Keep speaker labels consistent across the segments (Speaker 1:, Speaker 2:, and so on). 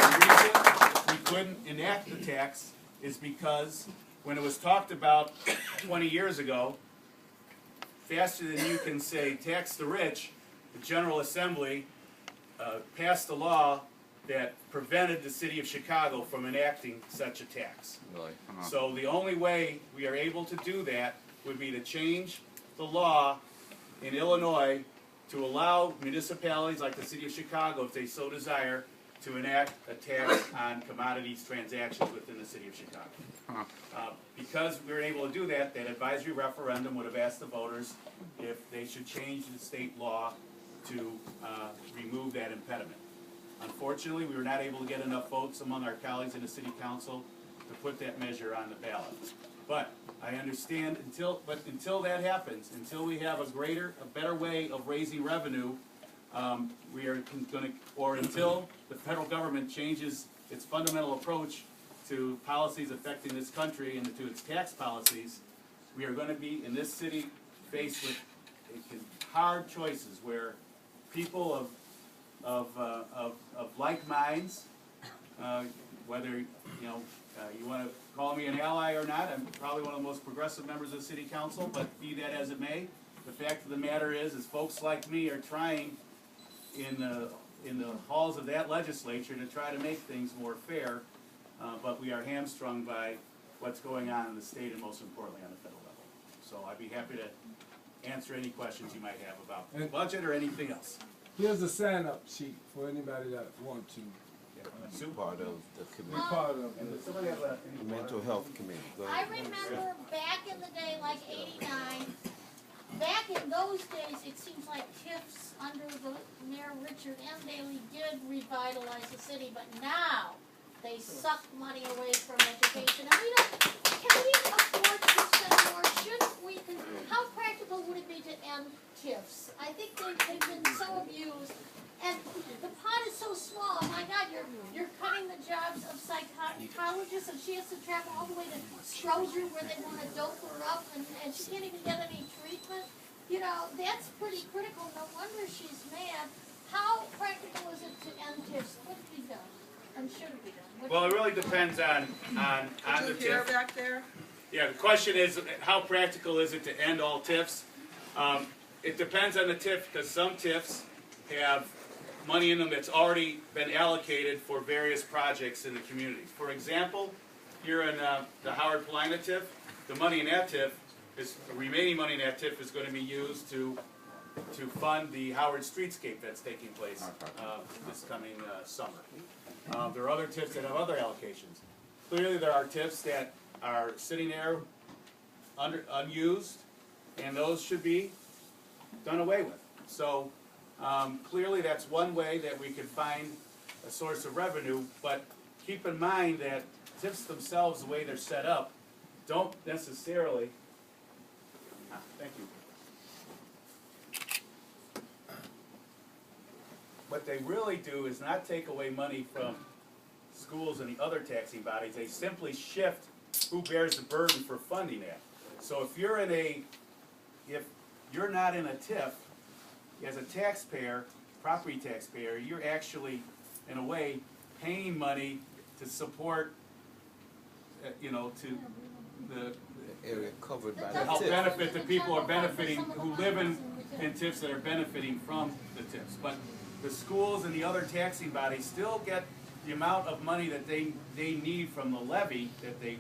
Speaker 1: The reason we couldn't enact the tax is because when it was talked about 20 years ago, faster than you can say tax the rich, the General Assembly passed a law that prevented the city of Chicago from enacting such a tax.
Speaker 2: Really?
Speaker 1: So the only way we are able to do that would be to change the law in Illinois to allow municipalities like the city of Chicago, if they so desire, to enact a tax on commodities transactions within the city of Chicago. Because we were able to do that, that advisory referendum would have asked the voters if they should change the state law to remove that impediment. Unfortunately, we were not able to get enough votes among our colleagues in the city council to put that measure on the ballot. But I understand until that happens, until we have a better way of raising revenue, we are going to, or until the federal government changes its fundamental approach to policies affecting this country and to its tax policies, we are going to be in this city faced with hard choices where people of like minds, whether you want to call me an ally or not, I'm probably one of the most progressive members of the city council, but be that as it may, the fact of the matter is folks like me are trying in the halls of that legislature to try to make things more fair, but we are hamstrung by what's going on in the state and most importantly on the federal level. So I'd be happy to answer any questions you might have about the budget or anything else.
Speaker 3: Here's a sign-up sheet for anybody that want to.
Speaker 2: Sue? Part of the
Speaker 3: Be
Speaker 2: committee,
Speaker 3: part of it.
Speaker 1: Does somebody have
Speaker 2: the mental health committee. Go
Speaker 4: I
Speaker 2: ahead.
Speaker 4: remember back in the day, like '89, back in those days, it seems like TIFs under the Mayor Richard M. Daley did revitalize the city, but now they suck money away from education. And can we afford to spend more? Shouldn't we, how practical would it be to end TIFs? I think they've been so abused. And the pot is so small. My God, you're cutting the jobs of psychologists, and she has to travel all the way to Stroger where they want to dope her up, and she can't even get any treatment. You know, that's pretty critical. No wonder she's mad. How practical is it to end TIFs? Could it be done? And should it be done?
Speaker 1: Well, it really depends on the
Speaker 5: Did you hear
Speaker 1: TIF.
Speaker 5: back there?
Speaker 1: Yeah, the question is, how practical is it to end all TIFs? It depends on the TIF, because some TIFs have money in them that's already been allocated for various projects in the community. For example, here in the Howard Paulina TIF, the money in that TIF is, the remaining money in that TIF is going to be used to fund the Howard Streetscape that's taking place this coming summer. There are other TIFs that have other allocations. Clearly there are TIFs that are sitting there unused, and those should be done away with. So clearly that's one way that we could find a source of revenue, but keep in mind that TIFs themselves, the way they're set up, don't necessarily, thank you. What they really do is not take away money from schools and the other taxing bodies, they simply shift who bears the burden for funding that. So if you're not in a TIF, as a taxpayer, property taxpayer, you're actually, in a way, paying money to support, to the
Speaker 2: Area covered by
Speaker 1: to
Speaker 2: the
Speaker 1: help
Speaker 2: TIF.
Speaker 1: benefit the people who are benefiting, who live in TIFs that are benefiting from the TIFs. But the schools and the other taxing bodies still get the amount of money that they need from the levy that they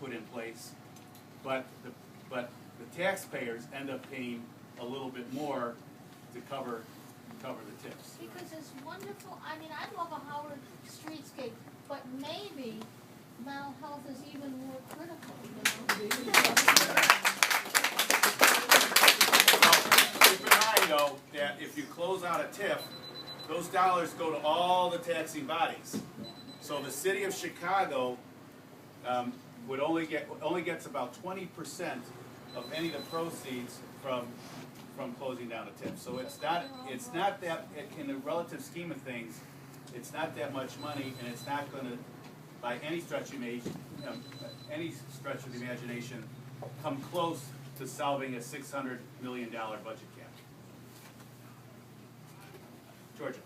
Speaker 1: put in place, but the taxpayers end up paying a little bit more to cover the TIFs.
Speaker 4: Because it's wonderful. I mean, I love a Howard Streetscape, but maybe mental health is even more critical,
Speaker 1: Keep in mind, though, that if you close out a TIF, those dollars go to all the taxing bodies. So the city of Chicago would only gets about 20% of any of the proceeds from closing down a TIF. So it's not that, in the relative scheme of things, it's not that much money, and it's not going to, by any stretch of the imagination, come close to solving a $600 million budget cap. Georgia.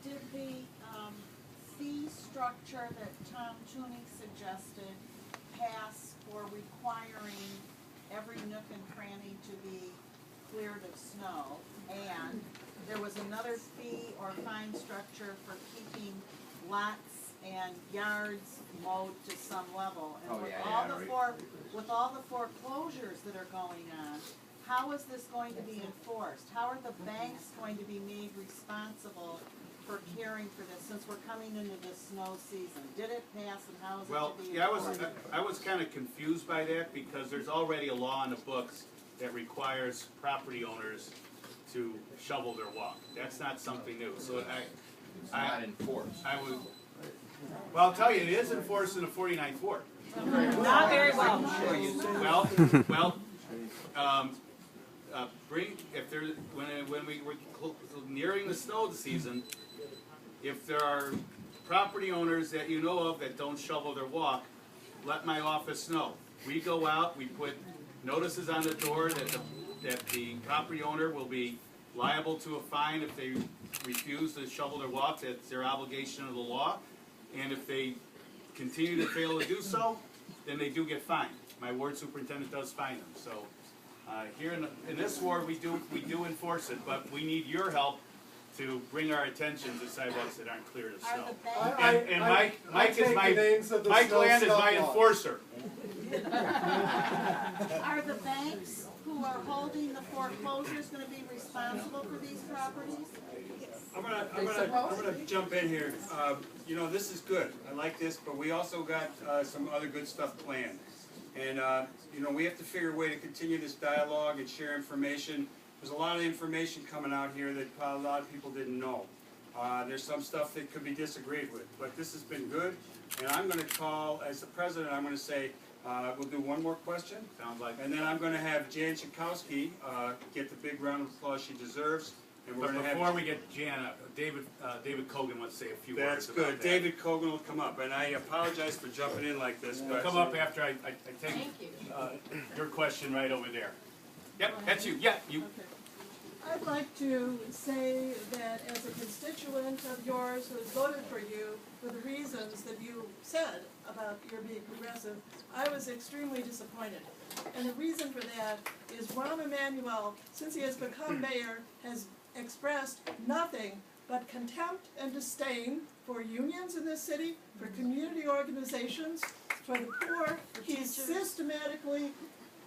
Speaker 5: Did the fee structure that Tom Tuning suggested pass for requiring every nook and cranny to be cleared of snow? And there was another fee or fine structure for keeping lots and yards mowed to some level. And with all the foreclosures that are going on, how is this going to be enforced? How are the banks going to be made responsible for caring for this, since we're coming into the snow season? Did it pass, and how is
Speaker 1: Well,
Speaker 5: it to be
Speaker 1: yeah,
Speaker 5: enforced?
Speaker 1: I was kind of confused by that because there's already a law in the books that requires property owners to shovel their walk. That's not something new, so
Speaker 6: It's not enforced.
Speaker 1: I would, well, I'll tell you, it is enforced in the 49th Ward.
Speaker 5: Not very well.
Speaker 1: Well, if there, when we were nearing the snow season, if there are property owners that you know of that don't shovel their walk, let my office know. We go out, we put notices on the door that the property owner will be liable to a fine if they refuse to shovel their walk. That's their obligation of the law. And if they continue to fail to do so, then they do get fined. My ward superintendent does fine them. So here in this ward, we do enforce it, but we need your help to bring our attention to sidewalks that aren't cleared of
Speaker 5: Are
Speaker 1: snow.
Speaker 5: the banks,
Speaker 1: And Mike is Mike Land is my enforcer.
Speaker 5: are the banks who are holding the foreclosures gonna be responsible for these properties?
Speaker 7: I'm gonna jump in here. You know, this is good. I like this, but we also got some other good stuff planned. And you know, we have to figure a way to continue this dialogue and share information. There's a lot of information coming out here that a lot of people didn't know. There's some stuff that could be disagreed with, but this has been good. And I'm gonna call, as the president, I'm gonna say, we'll do one more question.
Speaker 1: Sounds like.
Speaker 7: And then I'm gonna have Jan Schakowsky get the big round of applause she deserves. And we're
Speaker 1: But
Speaker 7: gonna have.
Speaker 1: before we get Jan, David Kogan wants to say a few
Speaker 7: That's
Speaker 1: words about
Speaker 7: good.
Speaker 1: that.
Speaker 7: David Kogan will come up, and I apologize for jumping in like this, but.
Speaker 1: Come up after I take your question right over there. Yep, that's you. Yeah, you.
Speaker 8: I'd like to say that as a constituent of yours who has voted for you for the reasons that you said about your being progressive, I was extremely disappointed. And the reason for that is Rahm Emanuel, since he has become mayor, has expressed nothing but contempt and disdain for unions in this city, for community organizations, for the poor. He's systematically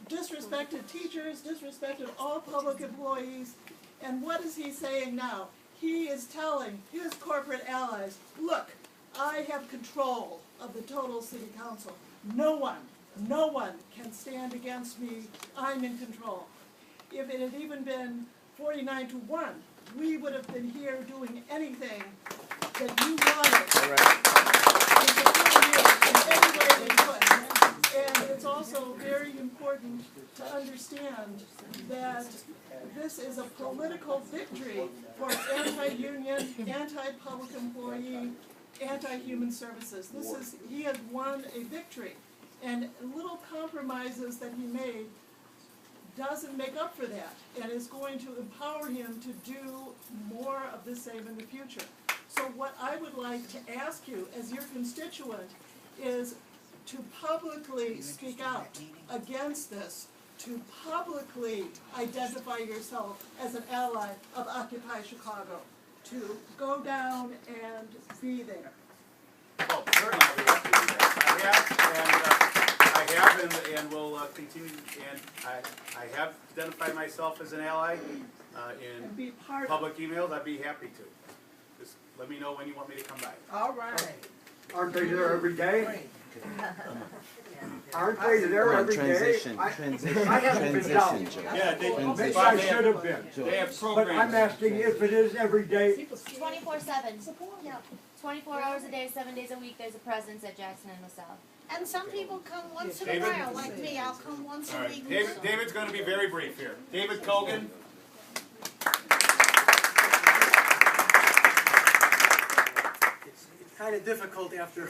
Speaker 8: disrespected teachers, disrespected all public employees. And what is he saying now? He is telling his corporate allies, look, I have control of the total city council. No one can stand against me. I'm in control. If it had even been 49-1, we would have been here doing anything that you wanted. In any way we could. And it's also very important to understand that this is a political victory for anti-union, anti-public employee, anti-human services. He has won a victory. And little compromises that he made doesn't make up for that, and is going to empower him to do more of the same in the future. So what I would like to ask you as your constituent is to publicly speak out against this, to publicly identify yourself as an ally of Occupy Chicago, to go down and be there.
Speaker 1: Oh, certainly. I have and will continue, and I have identified myself as an ally
Speaker 8: And
Speaker 1: in
Speaker 8: be part of
Speaker 1: public emails. I'd be happy to. Just let me know when you want me to come by.
Speaker 9: All right.
Speaker 10: Aren't they there every day? Aren't they there every day?
Speaker 2: Transition,
Speaker 10: I
Speaker 2: transition,
Speaker 10: haven't been down.
Speaker 2: transition, Joe.
Speaker 7: Yeah, they,
Speaker 10: Maybe
Speaker 2: Transition.
Speaker 10: I should have been.
Speaker 7: they have
Speaker 10: But
Speaker 7: programs.
Speaker 10: I'm asking if it is every day.
Speaker 11: 24/7. Yeah. 24 hours a day, 7 days a week, there's a presence at Jackson and LaSalle.
Speaker 4: And some people come once in a
Speaker 1: David?
Speaker 4: while, like me, I'll come once
Speaker 1: All
Speaker 4: a
Speaker 1: right,
Speaker 4: week.
Speaker 1: David's going to be very brief here. David Kogan.
Speaker 9: It's kind of difficult after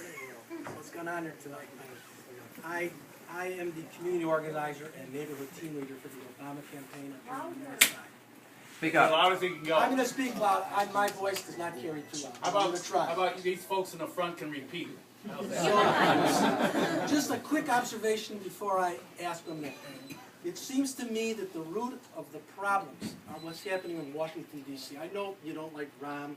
Speaker 9: what's going on here tonight. I am the community organizer and neighborhood team leader for the Obama campaign on the North Side.
Speaker 6: Speak
Speaker 1: As
Speaker 6: up.
Speaker 1: loud as he can go.
Speaker 9: I'm gonna speak loud, my voice does not carry too loud.
Speaker 1: How
Speaker 9: I'm gonna
Speaker 1: about,
Speaker 9: try.
Speaker 1: how about these folks in the front can repeat? How's that?
Speaker 9: So, just a quick observation before I ask them that. It seems to me that the root of the problems are what's happening in Washington DC. I know you don't like Rahm,